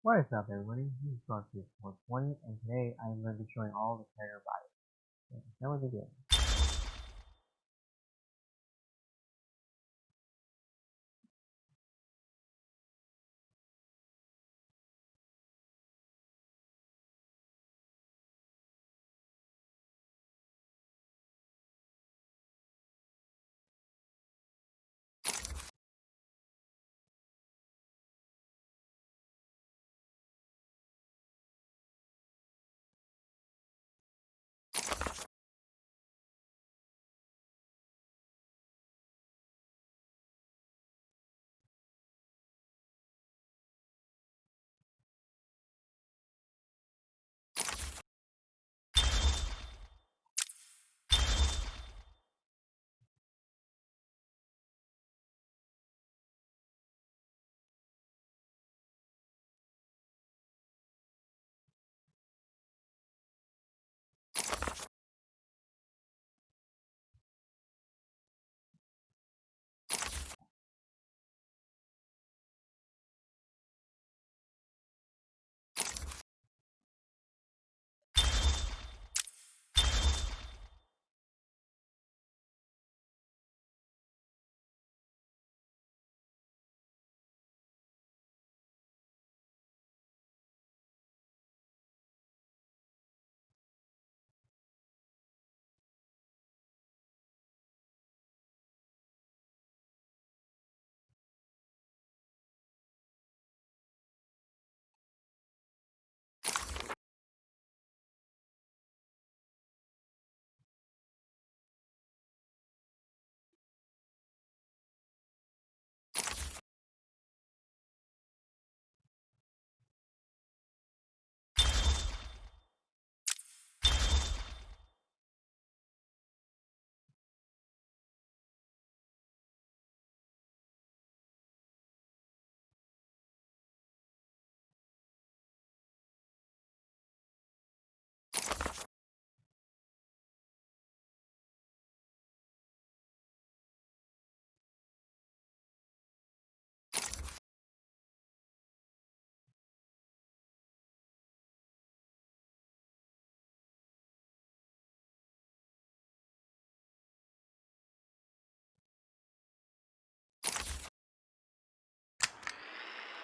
What is up, everybody? This is Garfield 420, and today I am going to be showing all the character bios. So, now we begin.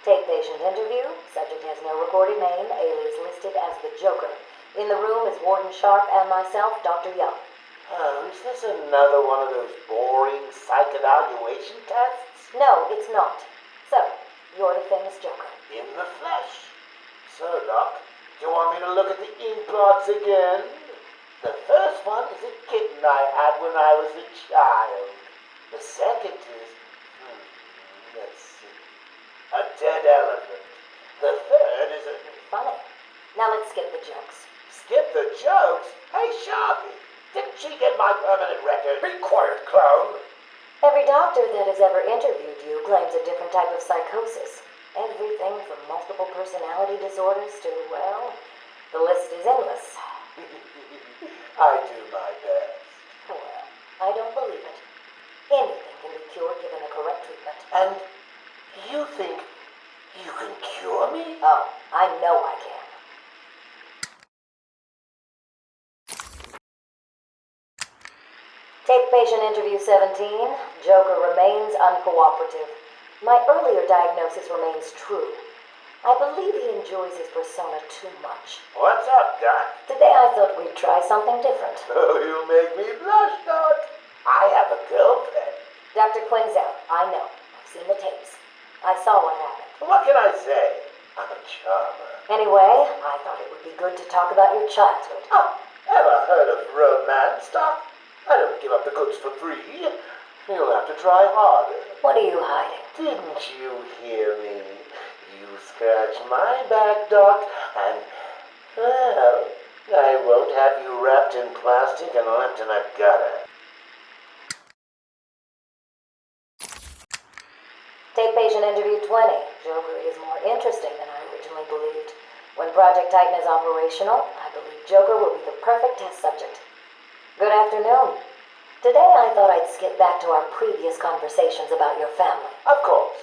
Take patient interview. Subject has no recorded name. Alias listed as the Joker. In the room is Warden Sharp and myself, Dr. Young. Is this another one of those boring psych evaluation tests? No, it's not. So, you're the famous Joker. In the flesh. So, Doc, do you want me to look at the ink blots again? The first one is a kitten I had when I was a child. The second is, let's see, a dead elephant. The third is a... Funny. Now let's skip the jokes. Skip the jokes? Hey, Sharpie, didn't she get my permanent record? Be quiet, clown! Every doctor that has ever interviewed you claims a different type of psychosis. Everything from multiple personality disorders to, well, the list is endless. I do my best. Well, I don't believe it. Anything can be cured given the correct treatment. And you think you can cure me? Oh, I know I can. Take patient interview 17. Joker remains uncooperative. My earlier diagnosis remains true. I believe he enjoys his persona too much. What's up, Doc? Today I thought we'd try something different. Oh, you make me blush, Doc. I have a girlfriend. Dr. Quinzel, I know. I've seen the tapes. I saw what happened. What can I say? I'm a charmer. Anyway, I thought it would be good to talk about your childhood. Oh, ever heard of romance, Doc? I don't give up the goods for free. You'll have to try harder. What are you hiding? Didn't you hear me? You scratch my back, Doc, and, well, I won't have you wrapped in plastic and left in a gutter. Take patient interview 20. Joker is more interesting than I originally believed. When Project Titan is operational, I believe Joker will be the perfect test subject. Good afternoon. Today I thought I'd skip back to our previous conversations about your family. Of course.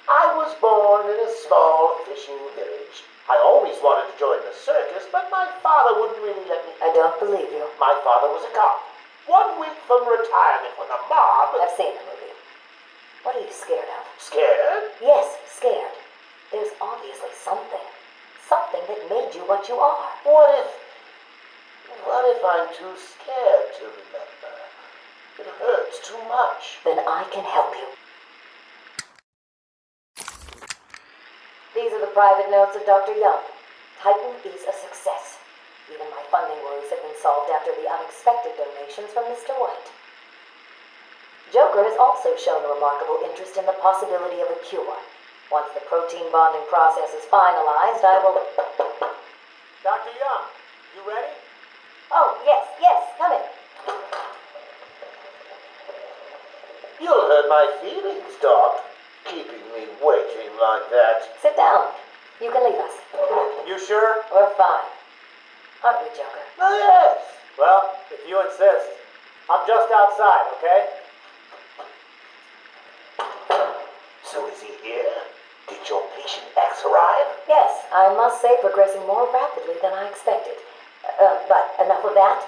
I was born in a small fishing village. I always wanted to join the circus, but my father wouldn't really let me. I don't believe you. My father was a cop. 1 week from retirement when the mob... I've seen the movie. What are you scared of? Scared? Yes, scared. There's obviously something. Something that made you what you are. What if I'm too scared to remember? It hurts too much. Then I can help you. These are the private notes of Dr. Young. Titan is a success. Even my funding worries have been solved after the unexpected donations from Mr. White. Joker has also shown a remarkable interest in the possibility of a cure. Once the protein bonding process is finalized, I will... Dr. Young, you ready? Oh, yes, come in. You'll hurt my feelings, Doc. Keeping me waiting like that. Sit down. You can leave us. You sure? We're fine. Aren't we, Joker? Oh, yes. Well, if you insist. I'm just outside, okay? So is he here? Did your patient X arrive? Yes, I must say progressing more rapidly than I expected. But enough of that.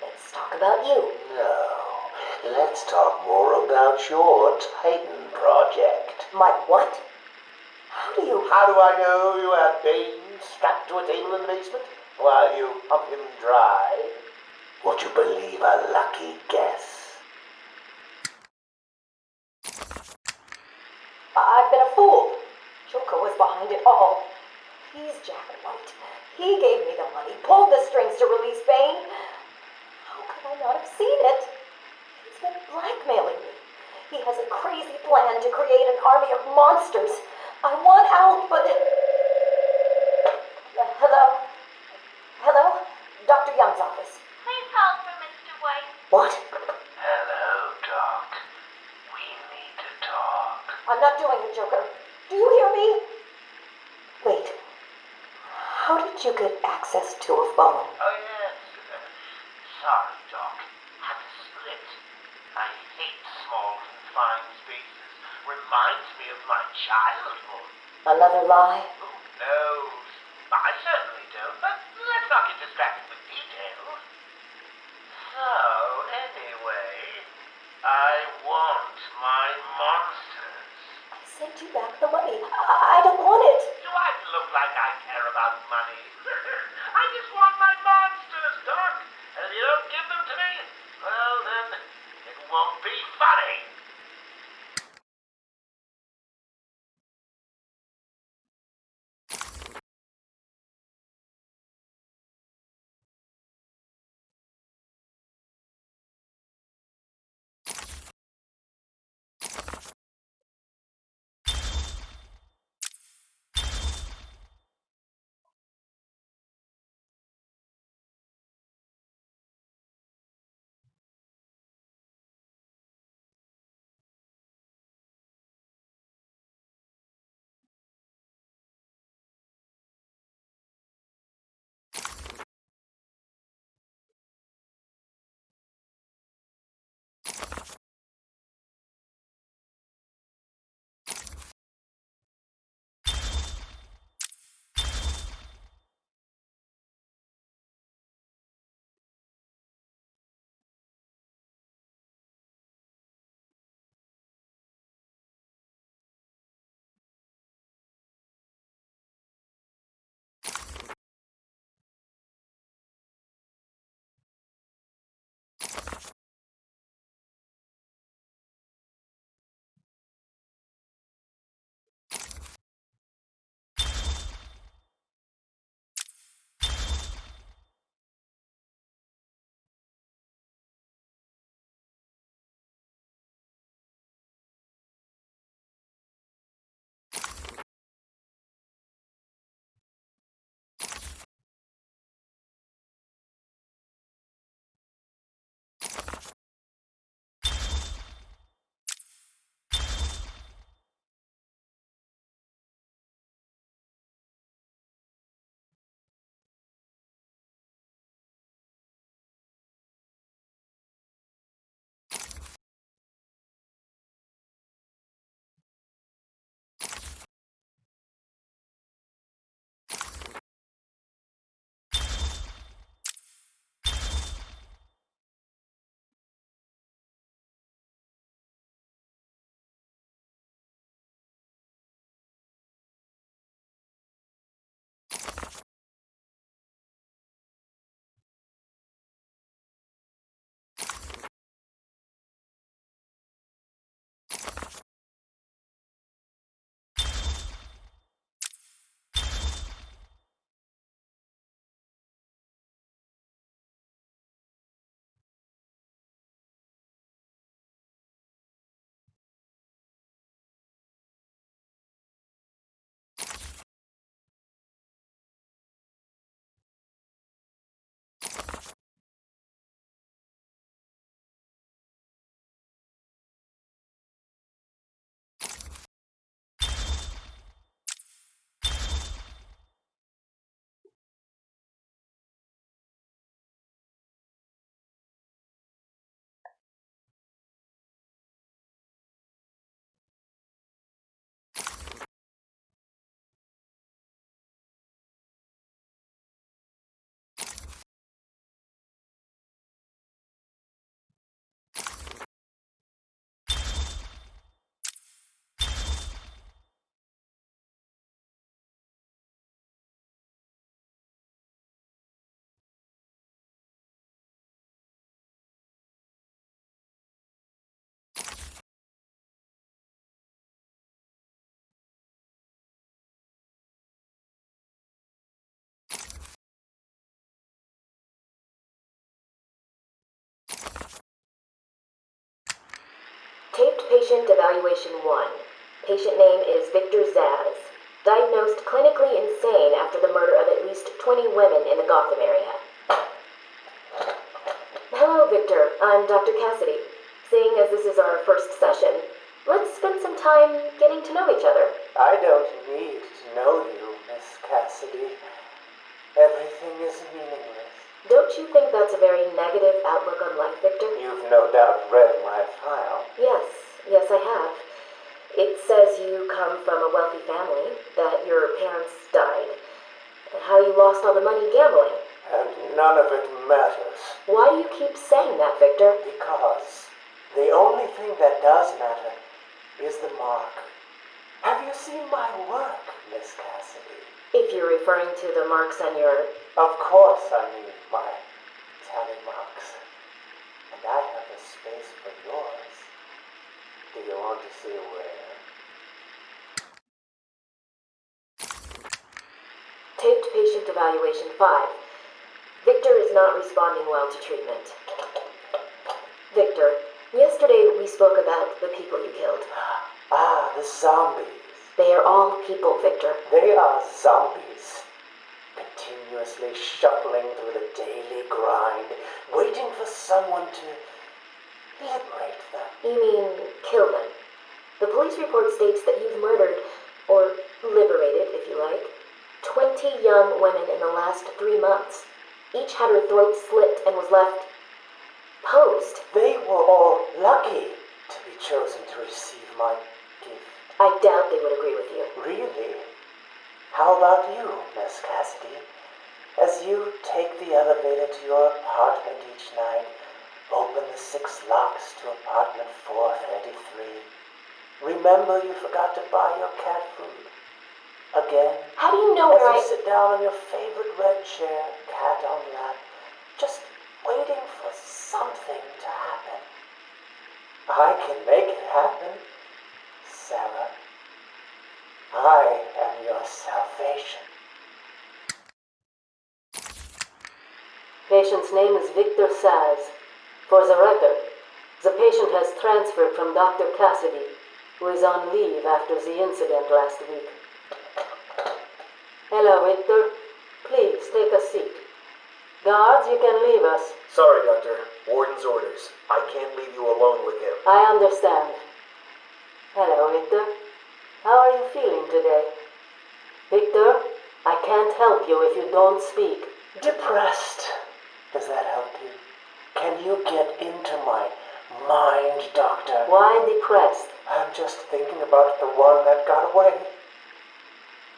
Let's talk about you. No. Let's talk more about your Titan project. My what? How do you... How do I know you have Bane strapped to a table in the basement while you pump him dry? Would you believe a lucky guess? I've been a fool. Joker was behind it all. He's Jack White. He gave me the money, pulled the strings to release Bane. How could I not have seen it? He's been blackmailing me. He has a crazy plan to create an army of monsters. I want out, but... Hello? Hello? Dr. Young's office. Please hold for Mr. White. What? Hello, Doc. We need to talk. I'm not doing it, Joker. Do you hear me? Wait. How did you get access to a phone? Oh, yes. Sorry, Doc. Had to split. I hate small, confined spaces. Reminds me of my childhood. Another lie? Who knows? I certainly don't, but let's not get distracted with details. So, anyway, I want my monsters. I sent you back the money. I don't want it. Do I look like I care about money? I just want my monsters, Doc. And if you don't give them to me, well, then it won't be funny. Patient Evaluation 1. Patient name is Victor Zaz. Diagnosed clinically insane after the murder of at least 20 women in the Gotham area. Hello, Victor. I'm Dr. Cassidy. Seeing as this is our first session, let's spend some time getting to know each other. I don't need to know you, Miss Cassidy. Everything is meaningless. Don't you think that's a very negative outlook on life, Victor? You've no doubt read my file. Yes, I have. It says you come from a wealthy family, that your parents died, and how you lost all the money gambling. And none of it matters. Why do you keep saying that, Victor? Because the only thing that does matter is the mark. Have you seen my work, Miss Cassidy? If you're referring to the marks on your... Of course I mean my tally marks. And I have a space for yours. Do you want to see where? Taped Patient Evaluation 5. Victor is not responding well to treatment. Victor, yesterday we spoke about the people you killed. Ah, the zombies. They are all people, Victor. They are zombies. Continuously shuffling through the daily grind, waiting for someone to liberate them. You mean kill them? The police report states that you've murdered, or liberated, if you like, 20 young women in the last 3 months. Each had her throat slit and was left posed. They were all lucky to be chosen to receive my gift. I doubt they would agree with you. Really? How about you, Miss Cassidy? As you take the elevator to your apartment each night, open the 6 locks to apartment 433. Remember you forgot to buy your cat food. Again. How do you know where As you sit down on your favorite red chair, cat on lap, just waiting for something to happen. I can make it happen, Sarah. I am your salvation. Patient's name is Victor Saz. For the record, the patient has transferred from Dr. Cassidy, who is on leave after the incident last week. Hello, Victor. Please, take a seat. Guards, you can leave us. Sorry, Doctor. Warden's orders. I can't leave you alone with him. I understand. Hello, Victor. How are you feeling today? Victor, I can't help you if you don't speak. Depressed. Does that help you? Can you get into my mind, Doctor? Why depressed? I'm just thinking about the one that got away.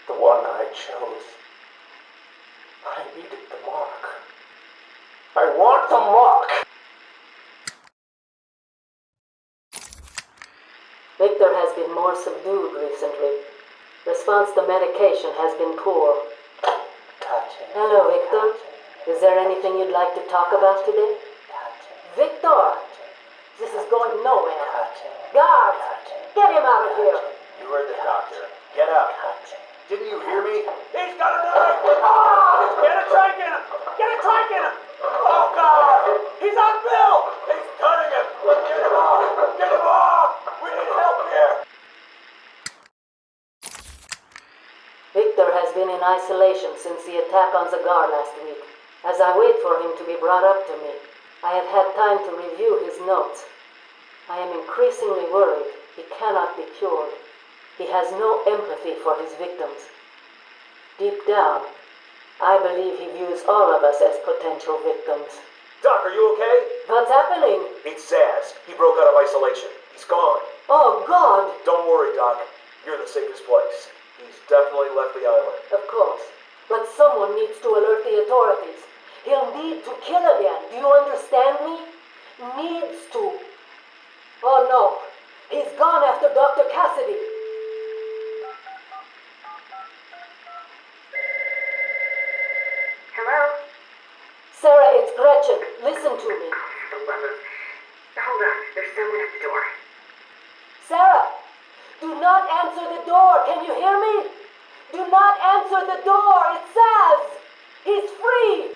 The one I chose. I needed the mark. I want the mark! Victor has been more subdued recently. Response to medication has been poor. Touching. Hello, Victor. Is there anything you'd like to talk about today? Touching. Victor! This is going nowhere. Touching. Guards! Touching. Get him out of here! You heard the doctor. Get up. Touching. Didn't you hear me? He's got a knife! Ah! Get a trike in him! Get a trike in him! Oh, God! He's on Bill! He's cutting him! Get him off! Get him off! We need help here! Victor has been in isolation since the attack on Zagar last week. As I wait for him to be brought up to me, I have had time to review his notes. I am increasingly worried he cannot be cured. He has no empathy for his victims. Deep down, I believe he views all of us as potential victims. Doc, are you okay? What's happening? It's Zaz. He broke out of isolation. He's gone. Oh, God! Don't worry, Doc. You're in the safest place. He's definitely left the island. Of course. But someone needs to alert the authorities. He'll need to kill again. Do you understand me? Needs to. Oh, no. He's gone after Dr. Cassidy. Hello? Sarah, it's Gretchen. Listen to me. For the love of... Hold on. There's someone at the door. Sarah, do not answer the door. Can you hear me? Do not answer the door. It says he's free.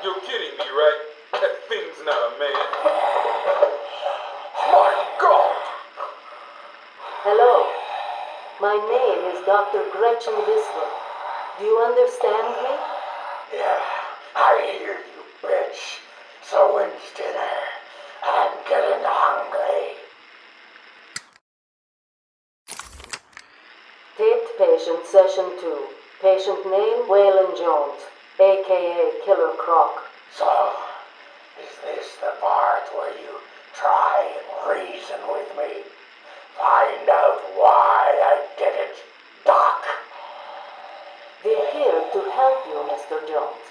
You're kidding me, right? That thing's not a man. My God! Hello. My name is Dr. Gretchen Whistler. Do you understand me? Yeah, I hear you, bitch. So when's dinner? I'm getting hungry. Taped patient, session 2. Patient name, Waylon Jones, a.k.a. Killer Croc. So, is this the part where you try and reason with me? Find out why I did it, Doc. We're here to help you, Mr. Jones.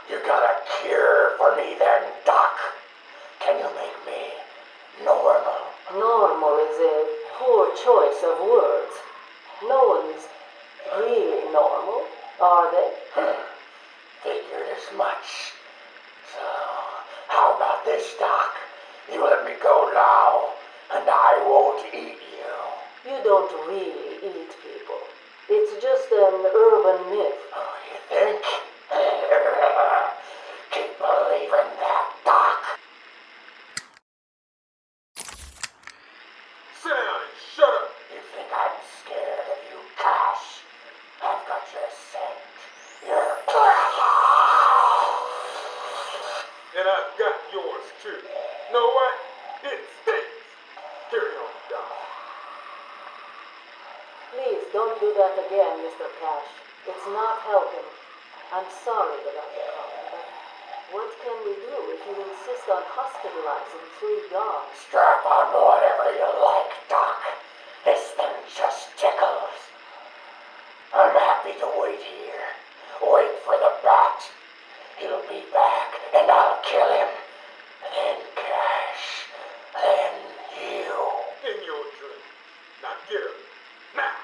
You got a cure for me then, Doc? Can you make me normal? Normal is a poor choice of words. No one is really normal, are they? Figured as much. So, how about this, Doc? You let me go now, and I won't eat you. You don't really eat people. It's just an urban myth. Oh, you think? Keep believing that, Doc. Sit down and shut up! You think I'm scared of you, Cash? I've got your scent. You're... And I've got yours too. Know what? It stinks! Carry on, Doc. Please don't do that again, Mr. Cash. It's not helping. I'm sorry about the problem, but what can we do if you insist on hospitalizing 3 dogs? Strap on whatever you like, Doc. This thing just tickles. I'm happy to wait here. Wait for the bat. He'll be back, and I'll kill him. Then Cash. Then you. In your drink. Now get up. Now!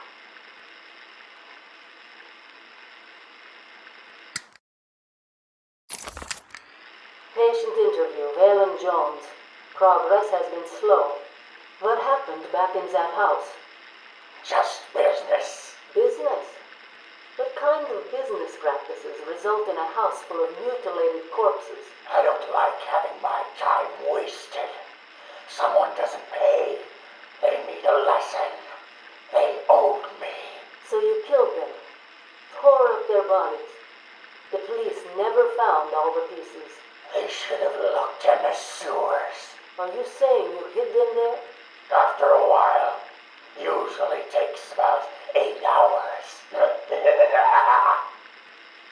Patient interview, Waylon Jones. Progress has been slow. What happened back in that house? Just business. Business? What kind of business practices result in a house full of mutilated corpses? I don't like having my time wasted. Someone doesn't pay. They need a lesson. They owed me. So you killed them, tore up their bodies. The police never found all the pieces. They should have looked in the sewers. Are you saying you hid them there? After a while. Usually takes about 8 hours.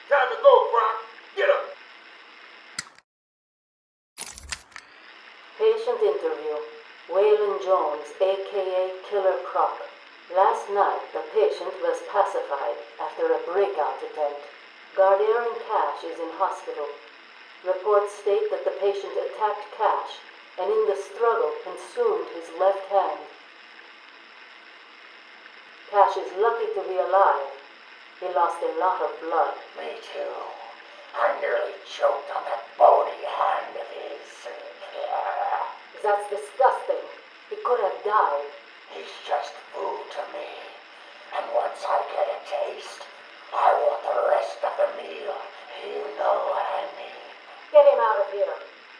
Time to go, Croc. Get up! Patient interview. Waylon Jones, a.k.a. Killer Croc. Last night, the patient was pacified after a breakout attempt. Gardarian Cash is in hospital. Reports state that the patient attacked Cash and in the struggle consumed his left hand. Cash is lucky to be alive. He lost a lot of blood. Me too. I nearly choked on that bony hand of his. That's disgusting. He could have died. He's just food to me. And once I get a taste, I want the rest of the meal. You know what I mean. Get him out of here.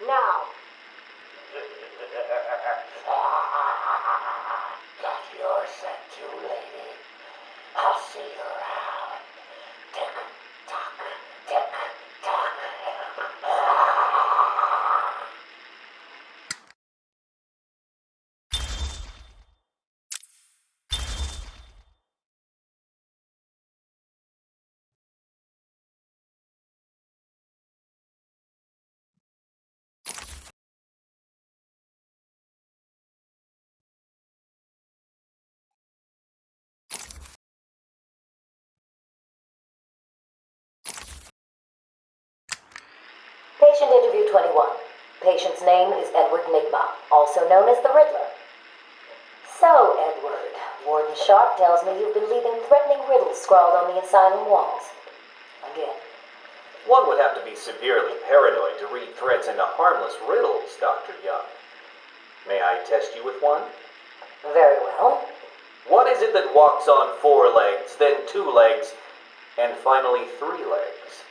Now. Got your scent too, lady. I'll see you around. Tick tock, tick tock. Patient interview 21. Patient's name is Edward Nigma, also known as the Riddler. So, Edward, Warden Sharp tells me you've been leaving threatening riddles scrawled on the asylum walls. Again. One would have to be severely paranoid to read threats into harmless riddles, Dr. Young. May I test you with one? Very well. What is it that walks on 4 legs, then 2 legs, and finally 3 legs?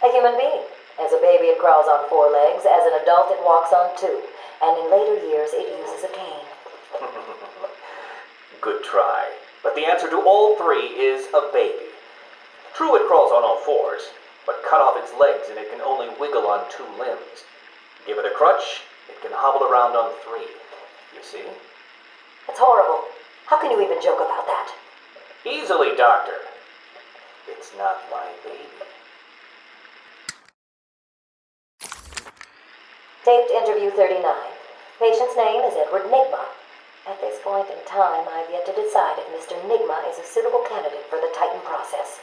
A human being. As a baby, it crawls on 4 legs. As an adult, it walks on 2. And in later years, it uses a cane. Good try. But the answer to all 3 is a baby. True, it crawls on all 4s, but cut off its legs and it can only wiggle on 2 limbs. Give it a crutch, it can hobble around on 3. You see? That's horrible. How can you even joke about that? Easily, Doctor. It's not my baby. Taped interview 39. Patient's name is Edward Nigma. At this point in time, I've yet to decide if Mr. Nigma is a suitable candidate for the Titan process.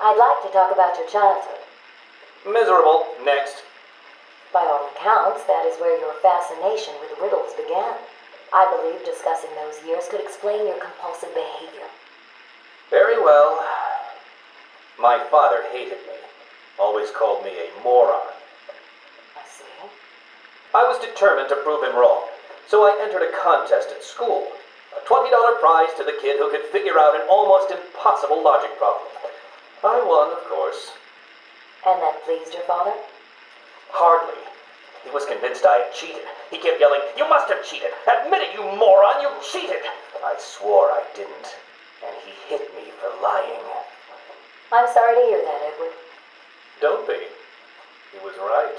I'd like to talk about your childhood. Miserable. Next. By all accounts, that is where your fascination with riddles began. I believe discussing those years could explain your compulsive behavior. Very well. My father hated me. Always called me a moron. I see. I was determined to prove him wrong, so I entered a contest at school. A $20 prize to the kid who could figure out an almost impossible logic problem. I won, of course. And that pleased your father? Hardly. He was convinced I had cheated. He kept yelling, "You must have cheated! Admit it, you moron! You cheated!" I swore I didn't, and he hit me for lying. I'm sorry to hear that, Edward. Don't be. He was right.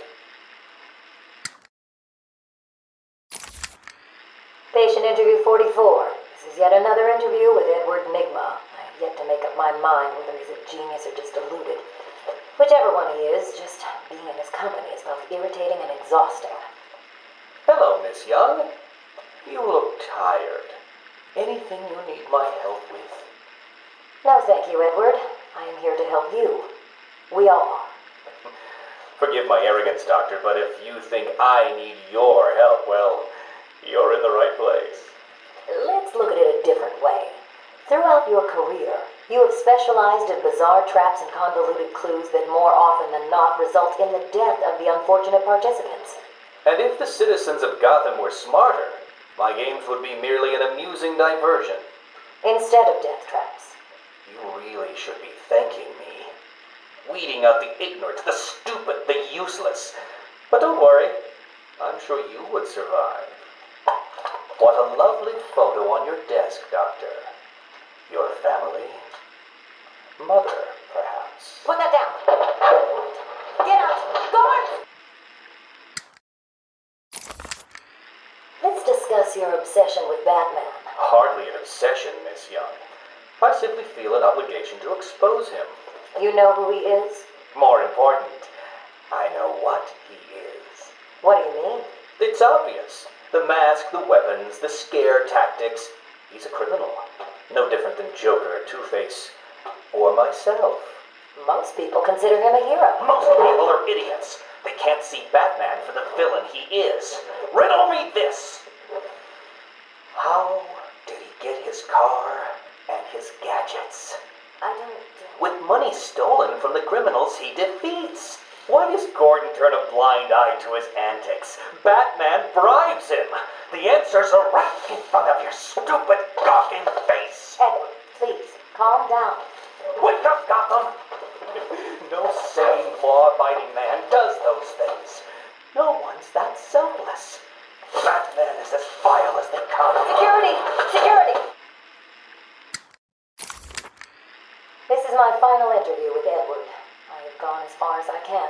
Patient interview 44. This is yet another interview with Edward Nigma. I have yet to make up my mind whether he's a genius or just deluded. Whichever one he is, just being in his company is both irritating and exhausting. Hello, Miss Young. You look tired. Anything you need my help with? No, thank you, Edward. I am here to help you. We all are. Forgive my arrogance, Doctor, but if you think I need your help, well, you're in the right place. Let's look at it a different way. Throughout your career, you have specialized in bizarre traps and convoluted clues that more often than not result in the death of the unfortunate participants. And if the citizens of Gotham were smarter, my games would be merely an amusing diversion. Instead of death traps. You really should be thanking me. Weeding out the ignorant, the stupid, the useless. But don't worry, I'm sure you would survive. What a lovely photo on your desk, Doctor. Your family? Mother, perhaps. Put that down. Get out. Guard! Let's discuss your obsession with Batman. Hardly an obsession, Miss Young. I simply feel an obligation to expose him. You know who he is? More important, I know what he is. What do you mean? It's obvious. The mask, the weapons, the scare tactics. He's a criminal. No different than Joker, Two-Face, or myself. Most people consider him a hero. Most people are idiots. They can't see Batman for the villain he is. Riddle me this. How did he get his car and his gadgets? I don't... With money stolen from the criminals he defeats. Why does Gordon turn a blind eye to his antics? Batman bribes him. The answers are right in front of your stupid, gawking face. Edward, please, calm down. Wake up, Gotham! No sane, law-abiding man does those things. No one's that selfless. Batman is as vile as they come. Security! Security! This is my final interview with Edward. I have gone as far as I can.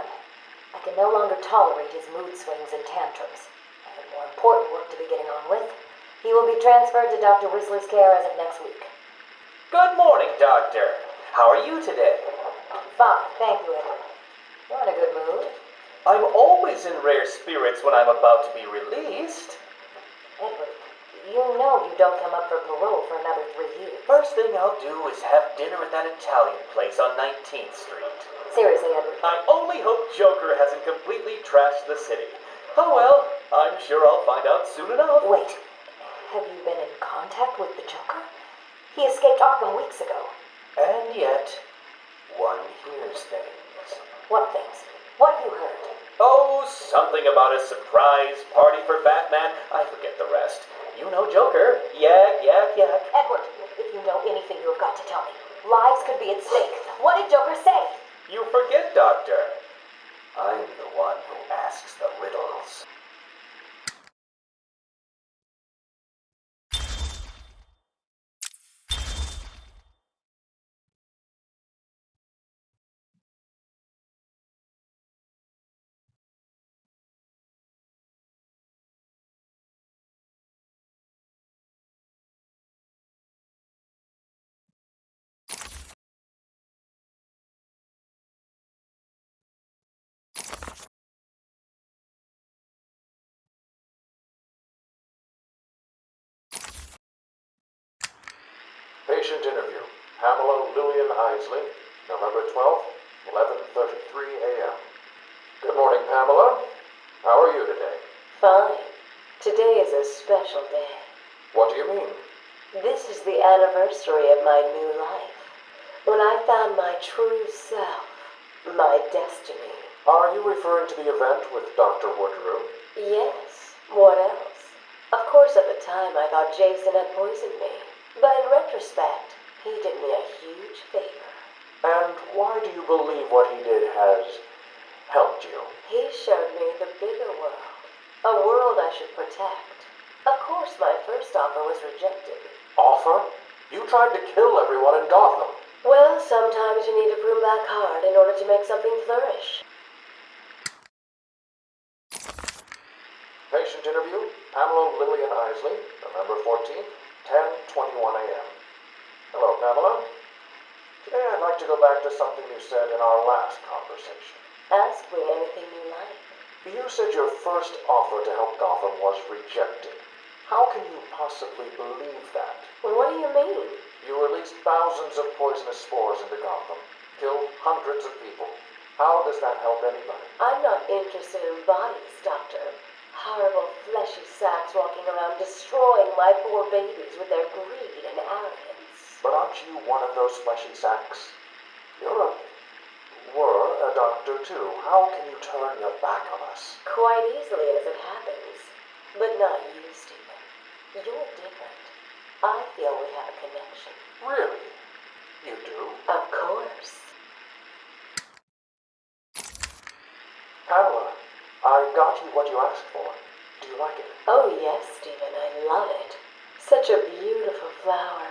I can no longer tolerate his mood swings and tantrums. I have more important work to be getting on with. He will be transferred to Dr. Whistler's care as of next week. Good morning, Doctor. How are you today? Fine, thank you, Edward. You're in a good mood. I'm always in rare spirits when I'm about to be released. Edward, you know you don't come up for parole for another 3 years. First thing I'll do is have dinner at that Italian place on 19th Street. Seriously, Edward. I only hope Joker hasn't completely trashed the city. Oh well, I'm sure I'll find out soon enough. Wait, have you been in contact with the Joker? He escaped Arkham weeks ago. And yet, one hears things. What things? What have you heard? Oh, something about a surprise party for Batman. I forget the rest. You know Joker. Yak, yak, yak. Edward, if you know anything, you have got to tell me. Lives could be at stake. What did Joker say? You forget, Doctor. I'm the one who asks the riddles. Patient interview. Pamela Lillian Isley, November 12th, 11:33 a.m. Good morning, Pamela. How are you today? Fine. Today is a special day. What do you mean? This is the anniversary of my new life. When I found my true self, my destiny. Are you referring to the event with Dr. Woodrow? Yes, what else? Of course, at the time I thought Jason had poisoned me. But in retrospect, he did me a huge favor. And why do you believe what he did has helped you? He showed me the bigger world. A world I should protect. Of course, my first offer was rejected. Offer? You tried to kill everyone in Gotham. Well, sometimes you need to prune back hard in order to make something flourish. Patient interview. Pamela Lillian Isley, November 14th, 10:21 a.m. Hello, Pamela. Today I'd like to go back to something you said in our last conversation. Ask me anything you like. You said your first offer to help Gotham was rejected. How can you possibly believe that? Well, what do you mean? You released thousands of poisonous spores into Gotham, killed hundreds of people. How does that help anybody? I'm not interested in bodies, Doctor. Horrible fleshy sacks walking around destroying my poor babies with their greed and arrogance. But aren't you one of those fleshy sacks? Were a doctor too. How can you turn your back on us? Quite easily as it happens. But not you, Stephen. You're different. I feel we have a connection. Really? You do? Of course. Pamela, I got you what you asked for. Do you like it? Oh, yes, Stephen, I love it. Such a beautiful flower.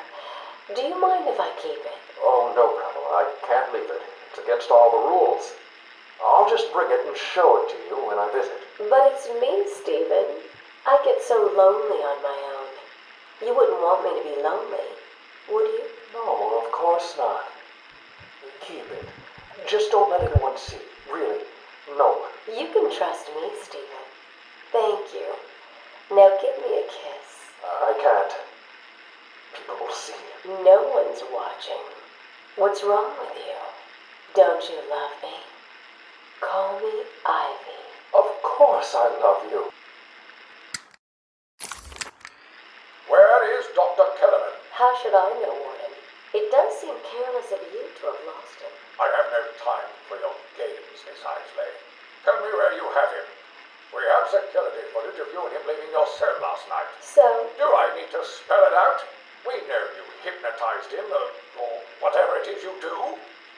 Do you mind if I keep it? Oh, no, Pamela, I can't leave it. It's against all the rules. I'll just bring it and show it to you when I visit. But it's me, Stephen. I get so lonely on my own. You wouldn't want me to be lonely, would you? No, of course not. Keep it. Just don't let anyone see. Really, no one. You can trust me, Stephen. Thank you. Now give me a kiss. I can't. People will see. No one's watching. What's wrong with you? Don't you love me? Call me Ivy. Of course I love you. Where is Dr. Kellerman? How should I know, Warden? It does seem careless of you to have lost him. I have no time for your games, Miss Isley. Tell me where you have him. We have security footage of you and him leaving your cell last night. So, Do I need to spell it out? We know you hypnotized him, or whatever it is you do.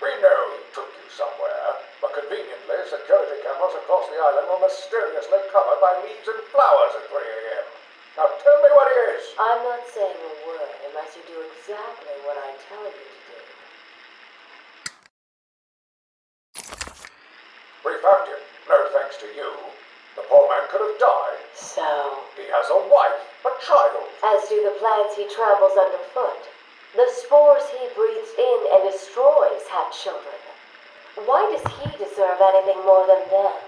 We know he took you somewhere, but conveniently, security cameras across the island were mysteriously covered by leaves and flowers at 3 a.m. Now tell me what it is. I'm not saying a word unless you do exactly what I tell you to do. We found him, no thanks to you. The poor man could have died. So, He has a wife, a child. as do the plants he tramples underfoot. The spores he breathes in and destroys have children. Why does he deserve anything more than them?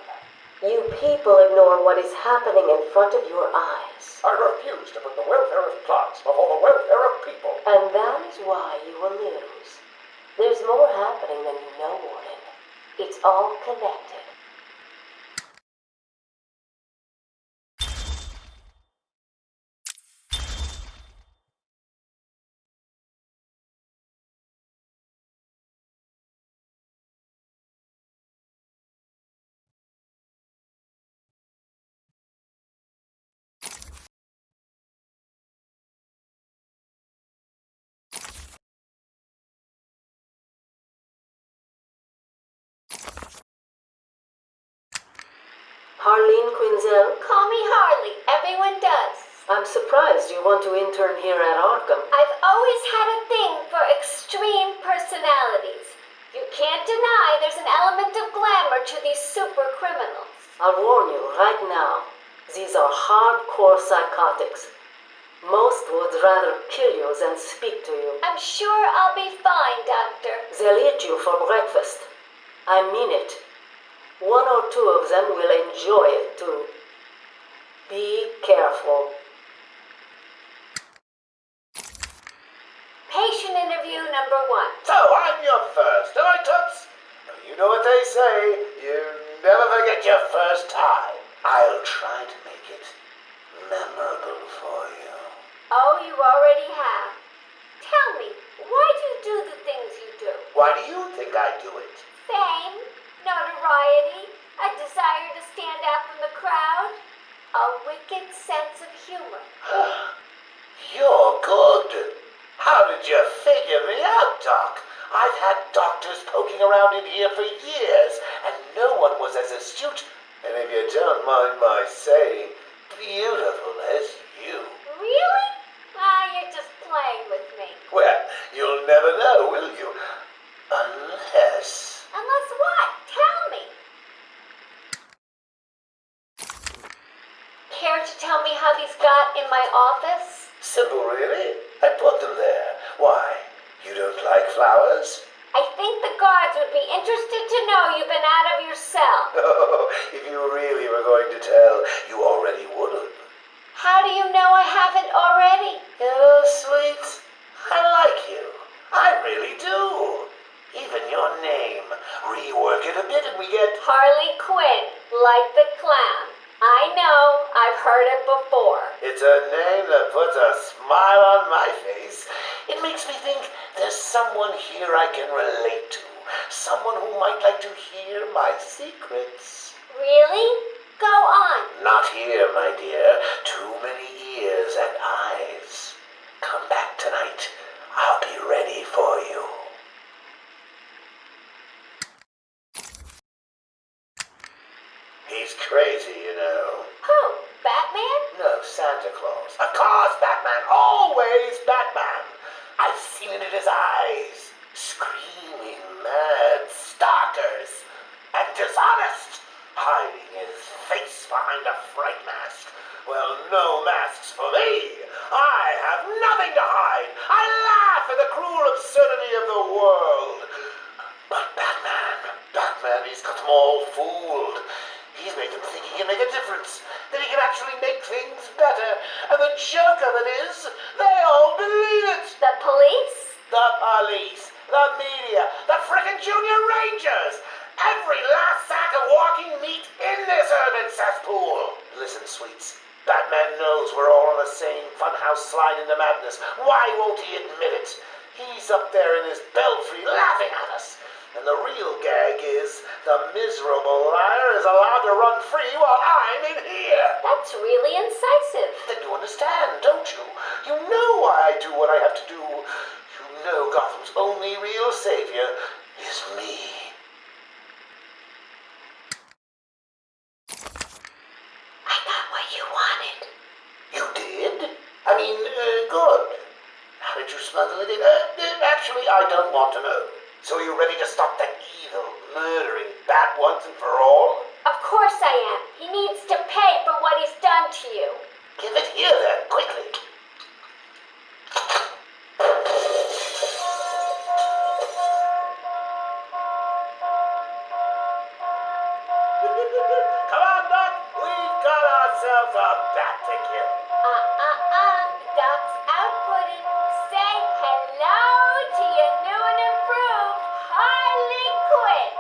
You people ignore what is happening in front of your eyes. I refuse to put the welfare of plants before the welfare of people. And that is why you will lose. There's more happening than you know, Warden. It's all connected. mademoiselle? Call me Harley. Everyone does. I'm surprised you want to intern here at Arkham. I've always had a thing for extreme personalities. You can't deny there's an element of glamour to these super criminals. I'll warn you right now, these are hardcore psychotics. Most would rather kill you than speak to you. I'm sure I'll be fine, Doctor. They'll eat you for breakfast. I mean it. One or two of them will enjoy it too. Be careful. Patient interview number 1. So, I'm your first, am I, Toots? You know what they say, you never forget your first time. I'll try to make it memorable for you. Oh, you already have. Tell me, why do you do the things you do? Why do you think I do it? Fame, notoriety, a desire to stand out from the crowd, a wicked sense of humor. You're good. How did you figure me out, Doc? I've had doctors poking around in here for years, and no one was as astute, and if you don't mind my saying, beautiful as you. Really? You're just playing with me. Well, you'll never know, will you? Unless... Unless what? Tell me. Care to tell me how these got in my office? Simple, really? I put them there. Why? You don't like flowers? I think the guards would be interested to know you've been out of your cell. Oh, if you really were going to tell, you already would have. How do you know I haven't already? You know, sweet, I like you. I really do. Even your name. Rework it a bit and we get... Harley Quinn, like the clown. I know, I've heard it before. It's a name that puts a smile on my face. It makes me think there's someone here I can relate to. Someone who might like to hear my secrets. Really? Go on. Not here, my dear. Too many ears and eyes. Come back tonight. I'll be ready for you. He's crazy, you know. Who? Batman? No, Santa Claus. Of course, Batman. Always Batman. I've seen it in his eyes. Screaming mad stalkers. And dishonest. Hiding his face behind a fright mask. Well, no masks for me. I have nothing to hide. I laugh at the cruel absurdity of the world. But Batman, he's got them all fooled. He's made them think he can make a difference, that he can actually make things better. And the joke of it is, they all believe it. The police? The police, the media, the frickin' junior rangers. Every last sack of walking meat in this urban cesspool. Listen, sweets. Batman knows we're all on the same funhouse slide into madness. Why won't he admit it? He's up there in his belfry laughing at us. And the real gag is the miserable liar is allowed to run free while I'm in here. That's really incisive. Then you understand, don't you? You know why I do what I have to do. You know Gotham's only real savior is me. I got what you wanted. You did? I mean, good. How did you smuggle it in? Actually, I don't want to know. So you ready to stop that evil, murdering bat once and for all? Of course I am. He needs to pay for what he's done to you. Give it here then, quickly. Come on, Doc. We've got ourselves a bat to kill. The doc's outputting. Say hello to your new and improved Harley Quinn.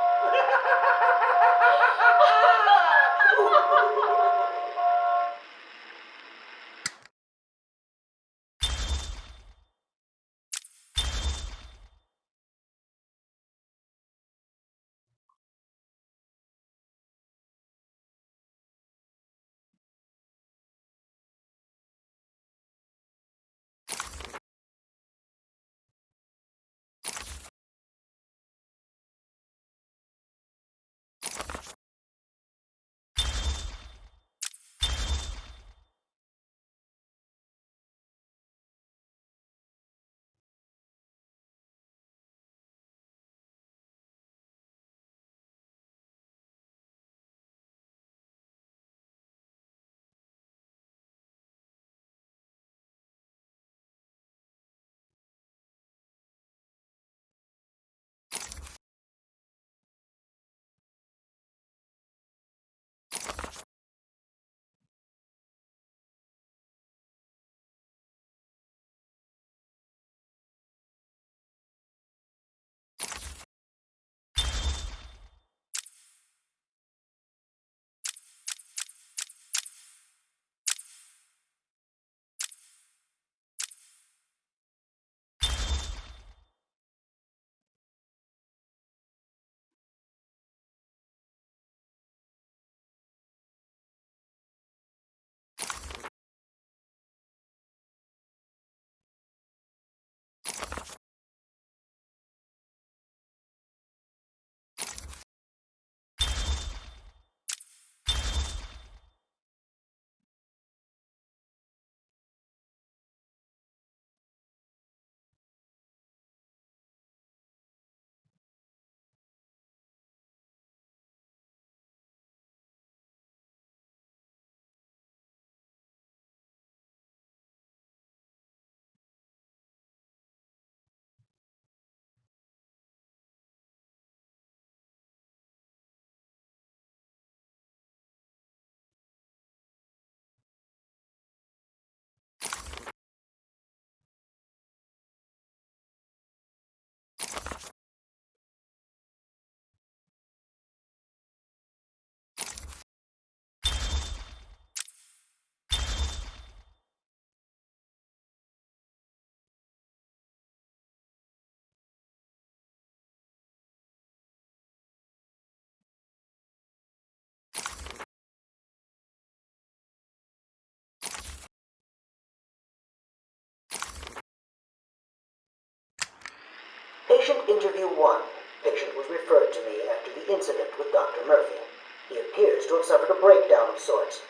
interview 1. Patient was referred to me after the incident with Dr. Murphy. He appears to have suffered a breakdown of sorts.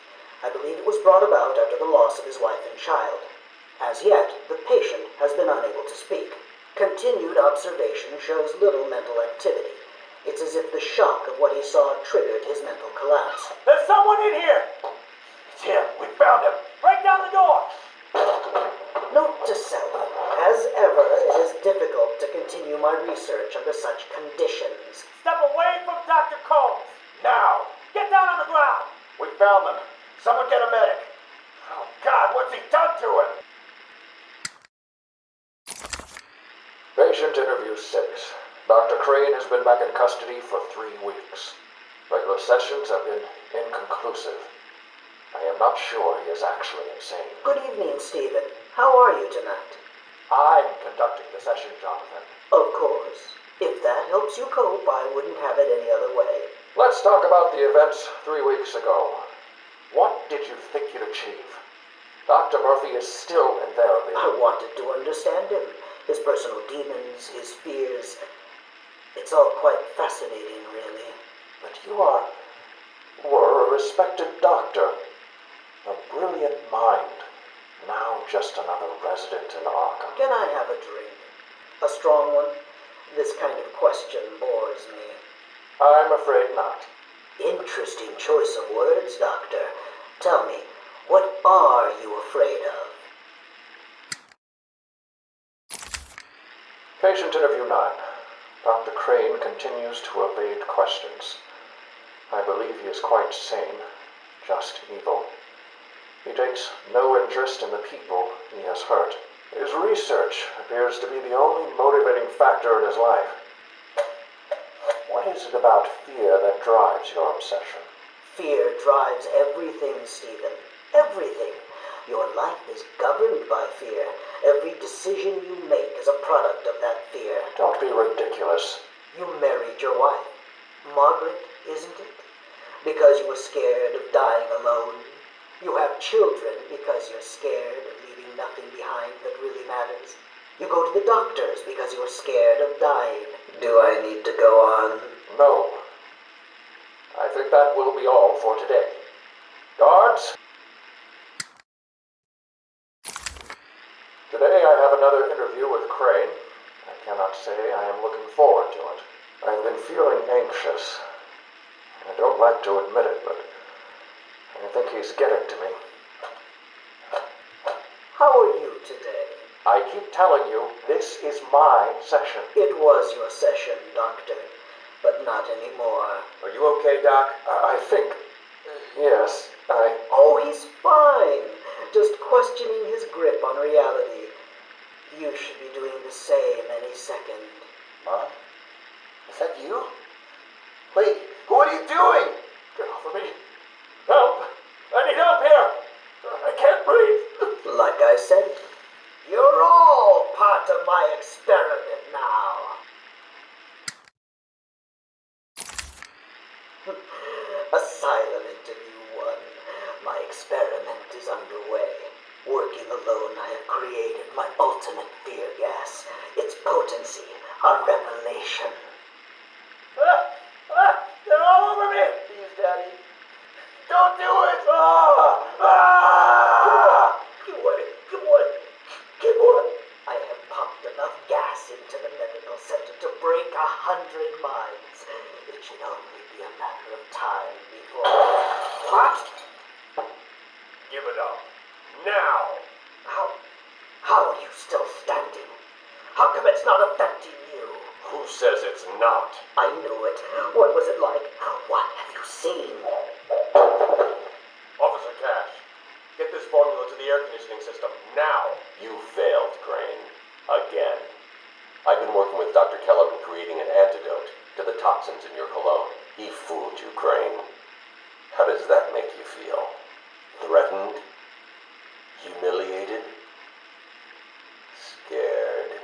I believe it was brought about after the loss of his wife and child. As yet, the patient has been unable to speak. Continued observation shows little mental activity. It's as if the shock of what he saw triggered his mental collapse. There's someone in here! It's him. We found him. Break down the door! Note to self, as ever, it is difficult to continue my research under such conditions. Step away from Dr. Combs! Now. Get down on the ground! We found them. Someone get a medic. Oh, God, what's he done to him? Patient interview 6. Dr. Crane has been back in custody for 3 weeks. Regular sessions have been inconclusive. I am not sure he is actually insane. Good evening, Stephen. How are you tonight? I'm conducting the session, Jonathan. Of course. If that helps you cope, I wouldn't have it any other way. Let's talk about the events 3 weeks ago. What did you think you'd achieve? Dr. Murphy is still in therapy. I wanted to understand him. His personal demons, his fears. It's all quite fascinating, really. But you were a respected doctor. A brilliant mind. Now just another resident in Arkham. Can I have a drink? A strong one? This kind of question bores me. I'm afraid not. Interesting choice of words, Doctor. Tell me, what are you afraid of? Patient interview 9. Dr. Crane continues to evade questions. I believe he is quite sane, just evil. He takes no interest in the people he has hurt. His research appears to be the only motivating factor in his life. What is it about fear that drives your obsession? Fear drives everything, Stephen. Everything. Your life is governed by fear. Every decision you make is a product of that fear. Don't be ridiculous. You married your wife, Margaret, isn't it? Because you were scared of dying alone. You have children because you're scared of leaving nothing behind that really matters. You go to the doctors because you're scared of dying. Do I need to go on? No. I think that will be all for today. Guards? Today I have another interview with Crane. I cannot say I am looking forward to it. I've been feeling anxious. I don't like to admit it, but I think he's getting to me. How are you today? I keep telling you, this is my session. It was your session, Doctor, but not anymore. Are you okay, Doc? I think... yes, Oh, he's fine. Just questioning his grip on reality. You should be doing the same any second. Mom? Is that you? Wait, what are you doing? Get off of me. Help! I need help here! I can't breathe! Like I said, you're all part of my experiment now. Asylum interview 1. My experiment is underway. Working alone, I have created my ultimate fear gas. Its potency, a revelation. They're all over me! Please, Daddy. Don't do it! Keep on. I have pumped enough gas into the medical center to break 100 minds. It should only be a matter of time before... What? Give it up. Now! How are you still standing? How come it's not affecting you? Who says it's not? I knew it. What was it like? What have you seen? Officer Cash, get this formula to the air conditioning system now. You failed, Crane. Again. I've been working with Dr. Keller in creating an antidote to the toxins in your cologne. He fooled you, Crane. How does that make you feel? Threatened? Humiliated? Scared?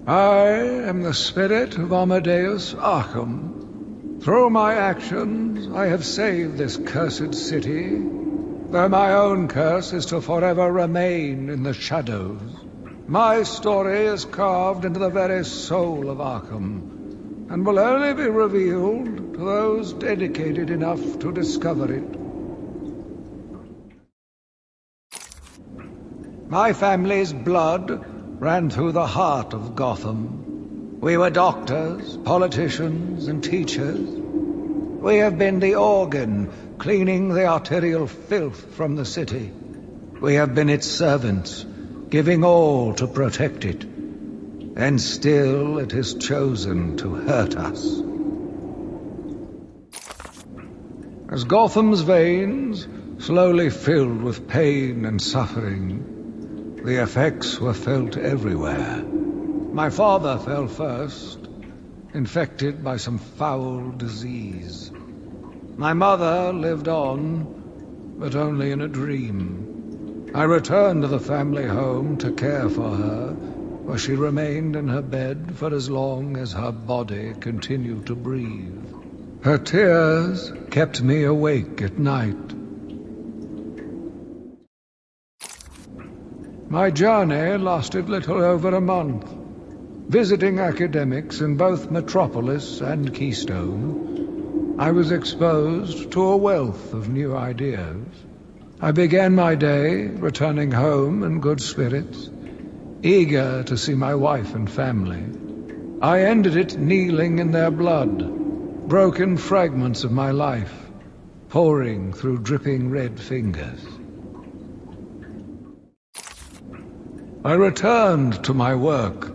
I am the spirit of Amadeus Arkham. Through my actions, I have saved this cursed city, though my own curse is to forever remain in the shadows. My story is carved into the very soul of Arkham, and will only be revealed to those dedicated enough to discover it. My family's blood ran through the heart of Gotham. We were doctors, politicians, and teachers. We have been the organ cleaning the arterial filth from the city. We have been its servants, giving all to protect it. And still it has chosen to hurt us. As Gotham's veins slowly filled with pain and suffering, the effects were felt everywhere. My father fell first, infected by some foul disease. My mother lived on, but only in a dream. I returned to the family home to care for her, where she remained in her bed for as long as her body continued to breathe. Her tears kept me awake at night. My journey lasted little over a month. Visiting academics in both Metropolis and Keystone, I was exposed to a wealth of new ideas. I began my day returning home in good spirits, eager to see my wife and family. I ended it kneeling in their blood, broken fragments of my life, pouring through dripping red fingers. I returned to my work,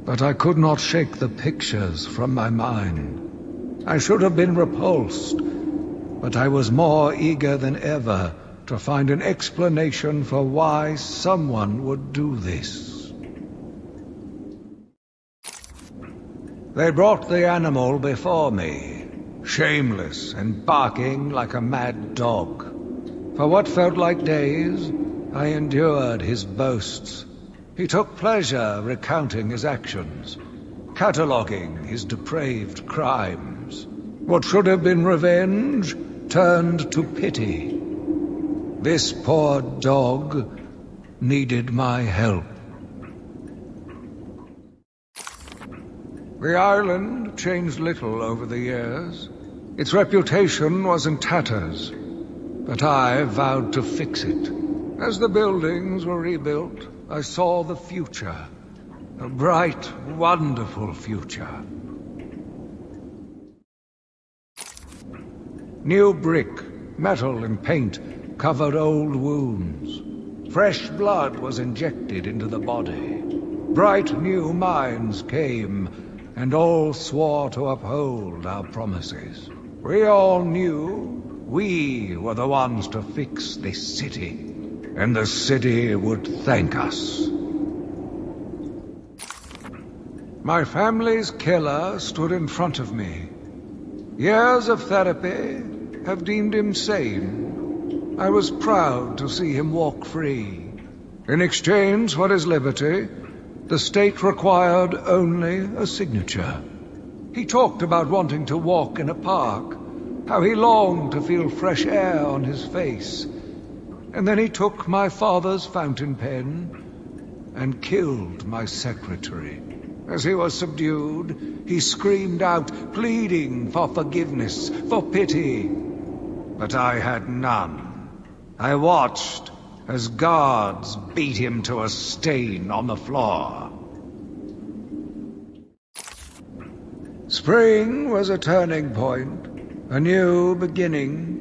but I could not shake the pictures from my mind. I should have been repulsed, but I was more eager than ever to find an explanation for why someone would do this. They brought the animal before me, shameless and barking like a mad dog. For what felt like days, I endured his boasts. He took pleasure recounting his actions, cataloguing his depraved crimes. What should have been revenge turned to pity. This poor dog needed my help. The island changed little over the years. Its reputation was in tatters, but I vowed to fix it. As the buildings were rebuilt, I saw the future. A bright, wonderful future. New brick, metal, and paint covered old wounds. Fresh blood was injected into the body. Bright new minds came, and all swore to uphold our promises. We all knew we were the ones to fix this city. And the city would thank us. My family's killer stood in front of me. Years of therapy have deemed him sane. I was proud to see him walk free. In exchange for his liberty, the state required only a signature. He talked about wanting to walk in a park, how he longed to feel fresh air on his face. And then he took my father's fountain pen and killed my secretary. As he was subdued, he screamed out, pleading for forgiveness, for pity. But I had none. I watched as guards beat him to a stain on the floor. Spring was a turning point, a new beginning.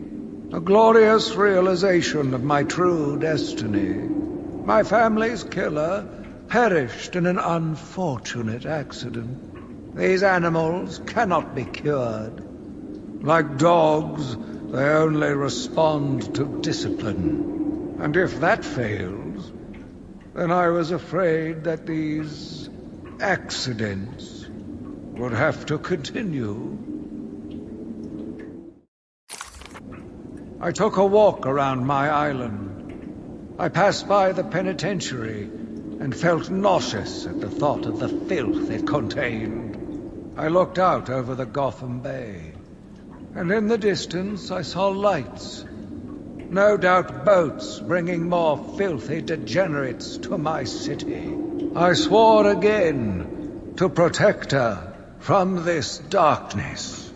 A glorious realization of my true destiny. My family's killer perished in an unfortunate accident. These animals cannot be cured. Like dogs, they only respond to discipline. And if that fails, then I was afraid that these accidents would have to continue. I took a walk around my island. I passed by the penitentiary and felt nauseous at the thought of the filth it contained. I looked out over the Gotham Bay, and in the distance I saw lights. No doubt boats bringing more filthy degenerates to my city. I swore again to protect her from this darkness.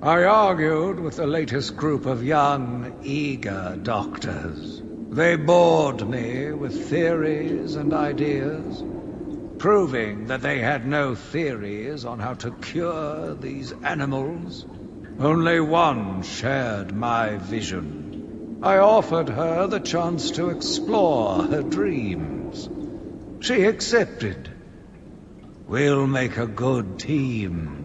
I argued with the latest group of young, eager doctors. They bored me with theories and ideas, proving that they had no theories on how to cure these animals. Only one shared my vision. I offered her the chance to explore her dreams. She accepted. We'll make a good team.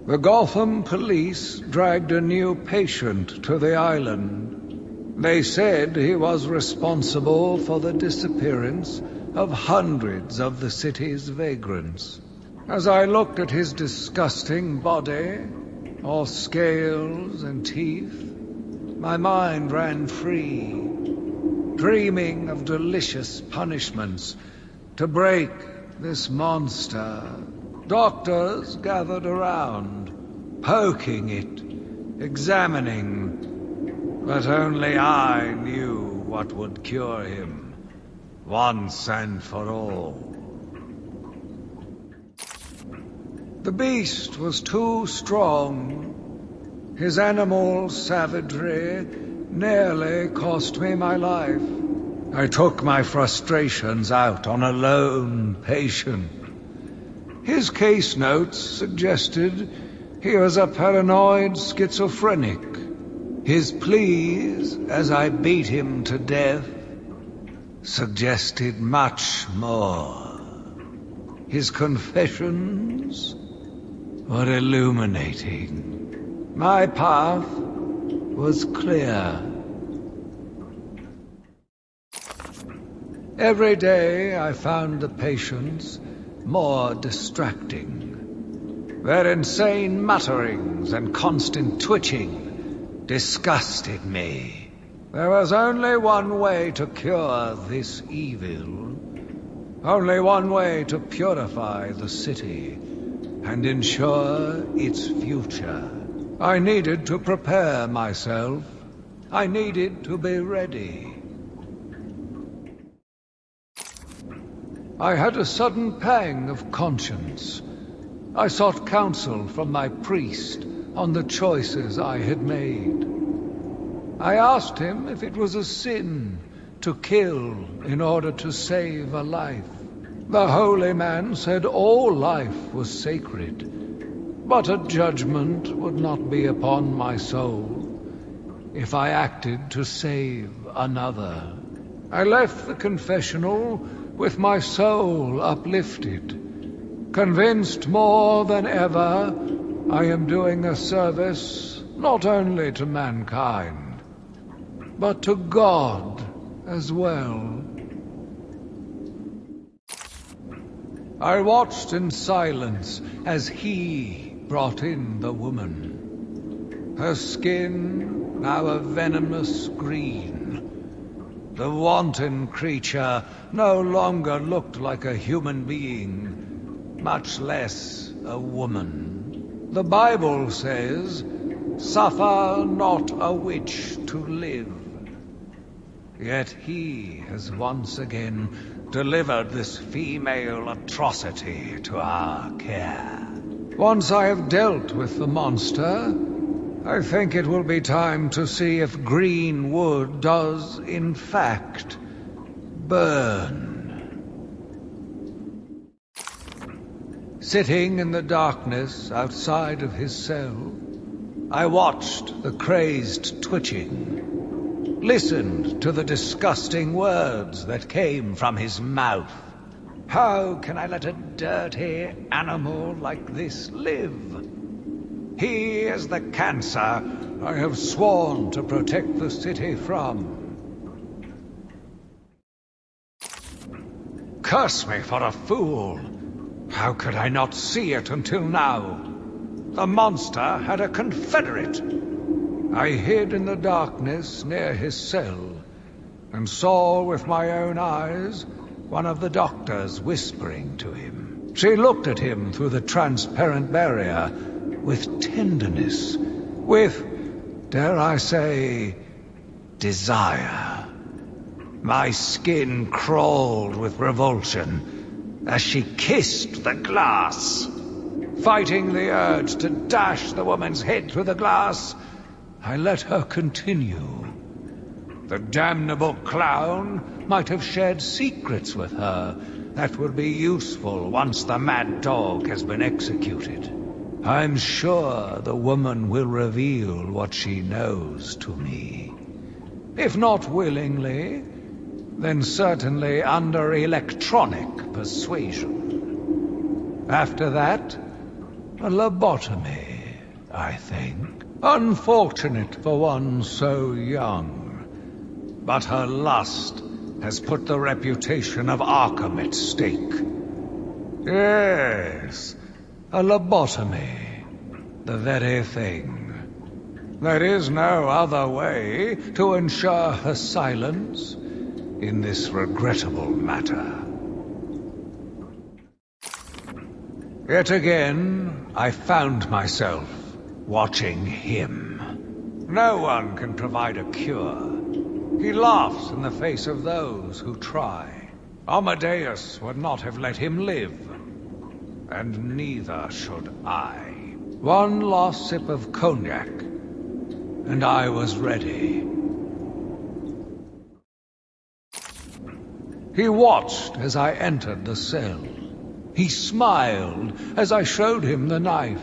The Gotham police dragged a new patient to the island. They said he was responsible for the disappearance of hundreds of the city's vagrants. As I looked at his disgusting body, all scales and teeth, my mind ran free, dreaming of delicious punishments to break this monster. Doctors gathered around, poking it, examining, but only I knew what would cure him, once and for all. The beast was too strong. His animal savagery nearly cost me my life. I took my frustrations out on a lone patient. His case notes suggested he was a paranoid schizophrenic. His pleas, as I beat him to death, suggested much more. His confessions were illuminating. My path was clear. Every day I found the patients more distracting. Their insane mutterings and constant twitching disgusted me. There was only one way to cure this evil. Only one way to purify the city and ensure its future. I needed to prepare myself. I needed to be ready. I had a sudden pang of conscience. I sought counsel from my priest on the choices I had made. I asked him if it was a sin to kill in order to save a life. The holy man said all life was sacred, but a judgment would not be upon my soul if I acted to save another. I left the confessional with my soul uplifted, convinced more than ever I am doing a service not only to mankind, but to God as well. I watched in silence as he brought in the woman. Her skin now a venomous green. The wanton creature no longer looked like a human being, much less a woman. The Bible says, "Suffer not a witch to live." Yet he has once again delivered this female atrocity to our care. Once I have dealt with the monster, I think it will be time to see if green wood does, in fact, burn. Sitting in the darkness outside of his cell, I watched the crazed twitching, listened to the disgusting words that came from his mouth. How can I let a dirty animal like this live? He is the cancer I have sworn to protect the city from. Curse me for a fool! How could I not see it until now? The monster had a confederate. I hid in the darkness near his cell and saw with my own eyes one of the doctors whispering to him. She looked at him through the transparent barrier with tenderness, with, dare I say, desire. My skin crawled with revulsion as she kissed the glass. Fighting the urge to dash the woman's head through the glass, I let her continue. The damnable clown might have shared secrets with her that would be useful once the mad dog has been executed. I'm sure the woman will reveal what she knows to me. If not willingly, then certainly under electronic persuasion. After that, a lobotomy, I think. Unfortunate for one so young. But her lust has put the reputation of Arkham at stake. Yes, a lobotomy. The very thing. There is no other way to ensure her silence in this regrettable matter. Yet again, I found myself watching him. No one can provide a cure. He laughs in the face of those who try. Amadeus would not have let him live. And neither should I. One last sip of cognac, and I was ready. He watched as I entered the cell. He smiled as I showed him the knife.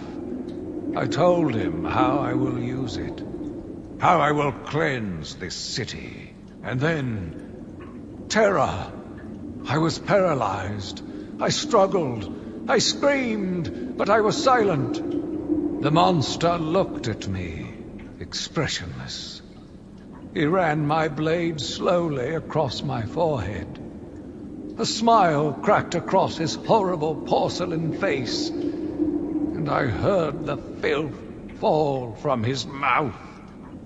I told him how I will use it. How I will cleanse this city. And then... terror. I was paralyzed. I struggled. I screamed, but I was silent. The monster looked at me, expressionless. He ran my blade slowly across my forehead. A smile cracked across his horrible porcelain face, and I heard the filth fall from his mouth.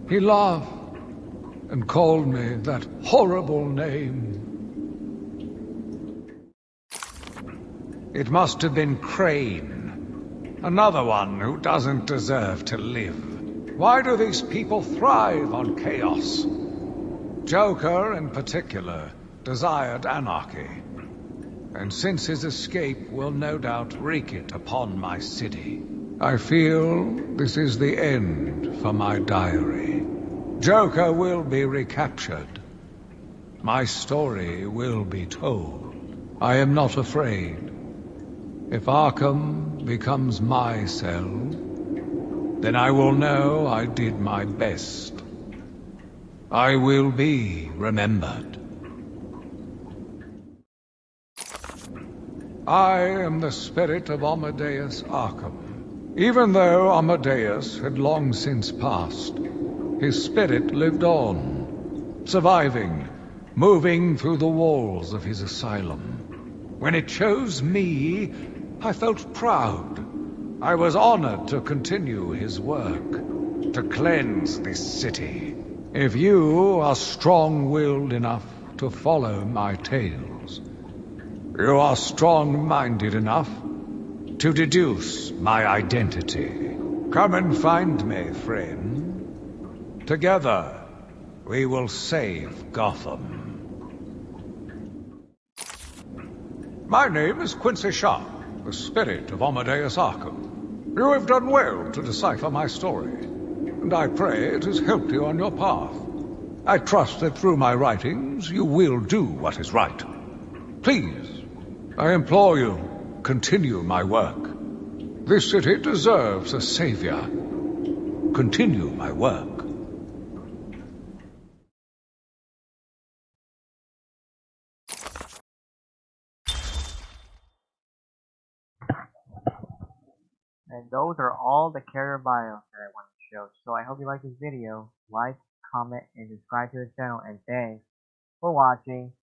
He laughed and called me that horrible name. It must have been Crane, another one who doesn't deserve to live. Why do these people thrive on chaos? Joker, in particular, desired anarchy, and since his escape will no doubt wreak it upon my city. I feel this is the end for my diary. Joker will be recaptured. My story will be told. I am not afraid. If Arkham becomes my cell, then I will know I did my best. I will be remembered. I am the spirit of Amadeus Arkham. Even though Amadeus had long since passed, his spirit lived on, surviving, moving through the walls of his asylum. When it chose me, I felt proud. I was honored to continue his work, to cleanse this city. If you are strong-willed enough to follow my tales, you are strong-minded enough to deduce my identity. Come and find me, friend. Together, we will save Gotham. My name is Quincy Sharp, the spirit of Amadeus Arkham. You have done well to decipher my story, and I pray it has helped you on your path. I trust that through my writings you will do what is right. Please, I implore you, continue my work. This city deserves a savior. Continue my work. And those are all the character bios that I wanted to show. So I hope you like this video. Like, comment, and subscribe to the channel. And thanks for watching.